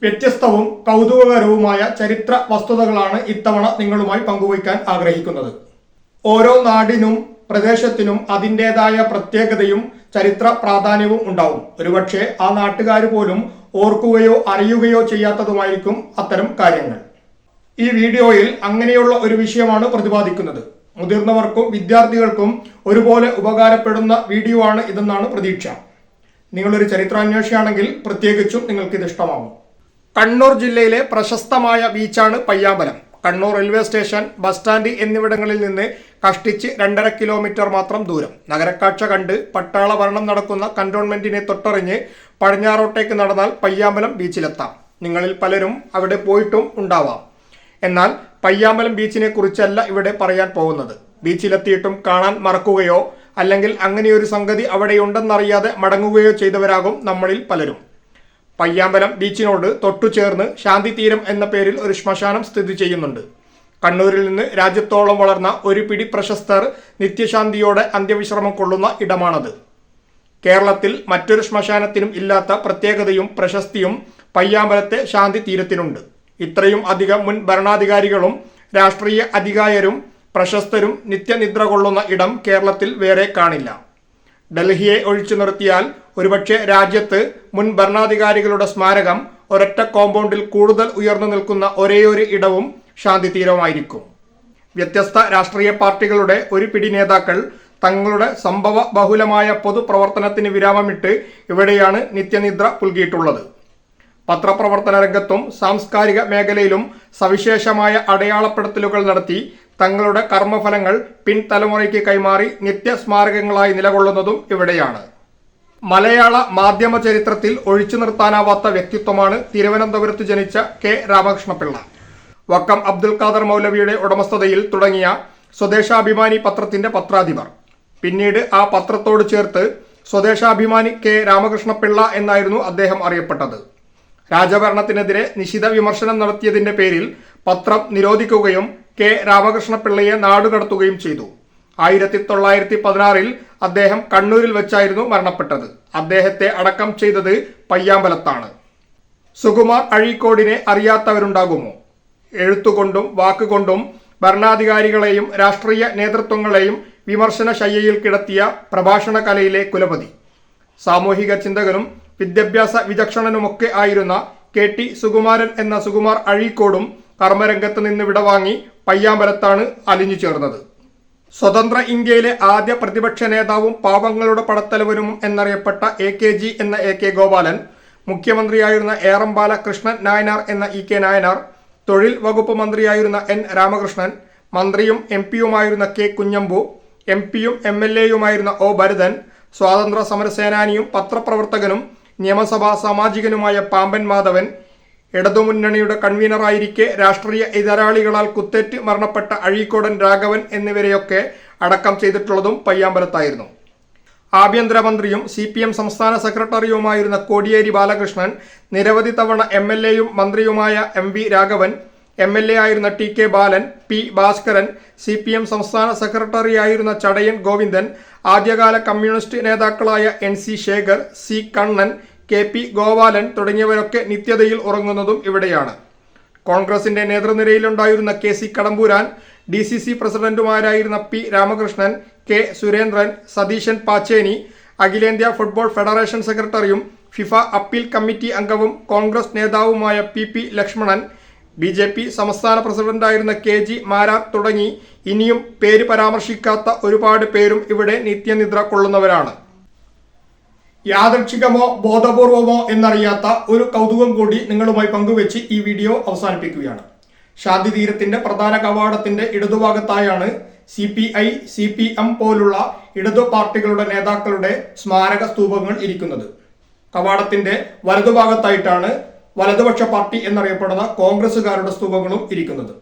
വ്യത്യസ്തവും കൗതുകകരവുമായ ചരിത്ര വസ്തുതകളാണ് ഇത്തവണ നിങ്ങളുമായി പങ്കുവയ്ക്കാൻ ആഗ്രഹിക്കുന്നത്. ഓരോ നാടിനും പ്രദേശത്തിനും അതിൻ്റെതായ പ്രത്യേകതയും ചരിത്ര പ്രാധാന്യവും ഉണ്ടാവും. ഒരുപക്ഷെ ആ നാട്ടുകാർ പോലും ഓർക്കുകയോ അറിയുകയോ ചെയ്യാത്തതുമായിരിക്കും അത്തരം കാര്യങ്ങൾ. ഈ വീഡിയോയിൽ അങ്ങനെയുള്ള ഒരു വിഷയമാണ് പ്രതിപാദിക്കുന്നത്. മുതിർന്നവർക്കും വിദ്യാർത്ഥികൾക്കും ഒരുപോലെ ഉപകാരപ്പെടുന്ന വീഡിയോ ആണ് ഇതെന്നാണ് പ്രതീക്ഷ. നിങ്ങളൊരു ചരിത്രാന്വേഷിയാണെങ്കിൽ പ്രത്യേകിച്ചും നിങ്ങൾക്കിത് ഇഷ്ടമാവും. കണ്ണൂർ ജില്ലയിലെ പ്രശസ്തമായ ബീച്ചാണ് Payyambalam. Kannur railway station, bus stand എന്നിവിടങ്ങളിൽ നിന്ന് കഷ്ടിച്ച് 2.5 കിലോമീറ്റർ മാത്രം ദൂരം. നഗരക്കാഴ്ച കണ്ട് പട്ടാള ഭരണം നടക്കുന്ന കന്റോൺമെന്റിനെ തൊട്ടറിഞ്ഞ് പടിഞ്ഞാറോട്ടേക്ക് നടന്നാൽ പയ്യാമ്പലം ബീച്ചിലെത്താം. നിങ്ങളിൽ പലരും അവിടെ പോയിട്ടും ഉണ്ടാവാം. എന്നാൽ പയ്യാമ്പലം ബീച്ചിനെ കുറിച്ചല്ല ഇവിടെ പറയാൻ പോകുന്നത്. ബീച്ചിലെത്തിയിട്ടും കാണാൻ മറക്കുകയോ അല്ലെങ്കിൽ അങ്ങനെയൊരു സംഗതി അവിടെയുണ്ടെന്നറിയാതെ മടങ്ങുകയോ ചെയ്തവരാകും നമ്മളിൽ പലരും. പയ്യാമ്പലം ബീച്ചിനോട് തൊട്ടുചേർന്ന് ശാന്തിതീരം എന്ന പേരിൽ ഒരു ശ്മശാനം സ്ഥിതി ചെയ്യുന്നുണ്ട്. കണ്ണൂരിൽ നിന്ന് രാജ്യത്തോളം വളർന്ന ഒരു പിടി പ്രശസ്തർ നിത്യശാന്തിയോടെ അന്ത്യവിശ്രമം കൊള്ളുന്ന ഇടമാണത്. കേരളത്തിൽ മറ്റൊരു ശ്മശാനത്തിനും ഇല്ലാത്ത പ്രത്യേകതയും പ്രശസ്തിയും പയ്യാമ്പലത്തെ ശാന്തിതീരത്തിനുണ്ട്. ഇത്രയും അധികം മുൻ ഭരണാധികാരികളും രാഷ്ട്രീയ അധികായരും പ്രശസ്തരും നിത്യനിദ്ര കൊള്ളുന്ന ഇടം കേരളത്തിൽ വേറെ കാണില്ല. ഡൽഹിയെ ഒഴിച്ചു നിർത്തിയാൽ ഒരുപക്ഷെ രാജ്യത്ത് മുൻ ഭരണാധികാരികളുടെ സ്മാരകം ഒരൊറ്റ കോമ്പൗണ്ടിൽ കൂടുതൽ ഉയർന്നു നിൽക്കുന്ന ഒരേയൊരു ഇടവും ശാന്തിതീരമായിരിക്കും. വ്യത്യസ്ത രാഷ്ട്രീയ പാർട്ടികളുടെ ഒരു പിടി നേതാക്കൾ തങ്ങളുടെ സംഭവ ബഹുലമായ പൊതുപ്രവർത്തനത്തിന് വിരാമമിട്ട് ഇവിടെയാണ് നിത്യനിദ്ര പുൽകിയിട്ടുള്ളത്. പത്രപ്രവർത്തന രംഗത്തും സാംസ്കാരിക മേഖലയിലും സവിശേഷമായ അടയാളപ്പെടുത്തലുകൾ നടത്തി തങ്ങളുടെ കർമ്മഫലങ്ങൾ പിൻതലമുറയ്ക്ക് കൈമാറി നിത്യസ്മാരകങ്ങളായി നിലകൊള്ളുന്നതും ഇവിടെയാണ്. മലയാള മാധ്യമ ചരിത്രത്തിൽ ഒഴിച്ചു നിർത്താനാവാത്ത വ്യക്തിത്വമാണ് തിരുവനന്തപുരത്ത് ജനിച്ച കെ രാമകൃഷ്ണപിള്ള. വക്കം അബ്ദുൽ ഖാദർ മൗലവിയുടെ ഉടമസ്ഥതയിൽ തുടങ്ങിയ സ്വദേശാഭിമാനി പത്രത്തിന്റെ പത്രാധിപർ. പിന്നീട് ആ പത്രത്തോട് ചേർത്ത് സ്വദേശാഭിമാനി കെ രാമകൃഷ്ണപിള്ള എന്നായിരുന്നു അദ്ദേഹം അറിയപ്പെട്ടത്. രാജഭരണത്തിനെതിരെ നിശിത വിമർശനം നടത്തിയതിന്റെ പേരിൽ പത്രം നിരോധിക്കുകയും കെ രാമകൃഷ്ണപിള്ളയെ നാടുകടത്തുകയും ചെയ്തു. 1916 അദ്ദേഹം കണ്ണൂരിൽ വെച്ചായിരുന്നു മരണപ്പെട്ടത്. അദ്ദേഹത്തെ അടക്കം ചെയ്തത് പയ്യാമ്പലത്താണ്. സുകുമാർ അഴീക്കോടിനെ അറിയാത്തവരുണ്ടാകുമോ? എഴുത്തുകൊണ്ടും വാക്കുകൊണ്ടും ഭരണാധികാരികളെയും രാഷ്ട്രീയ നേതൃത്വങ്ങളെയും വിമർശന ശയ്യയിൽ കിടത്തിയ പ്രഭാഷണ കലയിലെ കുലപതി. സാമൂഹിക ചിന്തകനും വിദ്യാഭ്യാസ വിചക്ഷണനുമൊക്കെ ആയിരുന്ന KT സുകുമാരൻ എന്ന സുകുമാർ അഴീക്കോടും കർമ്മരംഗത്ത് നിന്ന് വിടവാങ്ങി പയ്യാമ്പലത്താണ് അലിഞ്ഞു ചേർന്നത്. സ്വതന്ത്ര ഇന്ത്യയിലെ ആദ്യ പ്രതിപക്ഷ നേതാവും പാവങ്ങളുടെ പടത്തലവനും എന്നറിയപ്പെട്ട AKG എന്ന AK ഗോപാലൻ, മുഖ്യമന്ത്രിയായിരുന്ന ഏറമ്പാല കൃഷ്ണൻ നായനാർ എന്ന EK നായനാർ, തൊഴിൽ വകുപ്പ് മന്ത്രിയായിരുന്ന N രാമകൃഷ്ണൻ, മന്ത്രിയും MP-യുമായിരുന്ന K കുഞ്ഞമ്പു, MP-യും MLA-യുമായിരുന്ന O ഭരതൻ, സ്വാതന്ത്ര്യ സമരസേനാനിയും പത്രപ്രവർത്തകനും നിയമസഭാ സാമാജികനുമായ പാമ്പൻ മാധവൻ, ഇടതുമുന്നണിയുടെ കൺവീനറായിരിക്കെ രാഷ്ട്രീയ എതിരാളികളാൽ കുത്തേറ്റ് മരണപ്പെട്ട അഴീക്കോടൻ രാഘവൻ എന്നിവരെയൊക്കെ അടക്കം ചെയ്തിട്ടുള്ളതും പയ്യാമ്പലത്തായിരുന്നു. ആഭ്യന്തരമന്ത്രിയും CPM സംസ്ഥാന സെക്രട്ടറിയുമായിരുന്ന കോടിയേരി ബാലകൃഷ്ണൻ, നിരവധി തവണ MLA-യും മന്ത്രിയുമായ MV രാഘവൻ, MLA ആയിരുന്ന TK ബാലൻ, P ഭാസ്കരൻ, CPM സംസ്ഥാന സെക്രട്ടറിയായിരുന്ന ചടയൻ ഗോവിന്ദൻ, ആദ്യകാല കമ്മ്യൂണിസ്റ്റ് നേതാക്കളായ NC Shekhar, C Kannan, KP Gopalan തുടങ്ങിയവരൊക്കെ നിത്യതയിൽ ഉറങ്ങുന്നതും ഇവിടെയാണ്. കോൺഗ്രസിന്റെ നേതൃനിരയിലുണ്ടായിരുന്ന KC കടമ്പൂരാൻ, DCC പ്രസിഡന്റുമാരായിരുന്ന P Ramakrishnan, K Surendran, Satheesan Pacheni, അഖിലേന്ത്യാ ഫുട്ബോൾ ഫെഡറേഷൻ സെക്രട്ടറിയും FIFA അപ്പീൽ കമ്മിറ്റി അംഗവും കോൺഗ്രസ് നേതാവുമായ PP ലക്ഷ്മണൻ, BJP സംസ്ഥാന പ്രസിഡന്റായിരുന്ന KG മാരാർ തുടങ്ങി ഇനിയും പേര് പരാമർശിക്കാത്ത ഒരുപാട് പേരും ഇവിടെ നിത്യനിദ്ര കൊള്ളുന്നവരാണ്. യാദൃച്ഛികമോ ബോധപൂർവമോ എന്നറിയാത്ത ഒരു കൗതുകം കൂടി നിങ്ങളുമായി പങ്കുവെച്ച് ഈ വീഡിയോ അവസാനിപ്പിക്കുകയാണ്. ശാന്തിതീരത്തിന്റെ പ്രധാന കവാടത്തിന്റെ ഇടതുഭാഗത്തായാണ് CPI, CPM പോലുള്ള ഇടതു പാർട്ടികളുടെ നേതാക്കളുടെ സ്മാരക സ്തൂപങ്ങൾ ഇരിക്കുന്നത്. കവാടത്തിന്റെ വലതുഭാഗത്തായിട്ടാണ് വലതുപക്ഷ പാർട്ടി എന്നറിയപ്പെടുന്ന കോൺഗ്രസുകാരുടെ സ്തൂപങ്ങളും ഇരിക്കുന്നത്.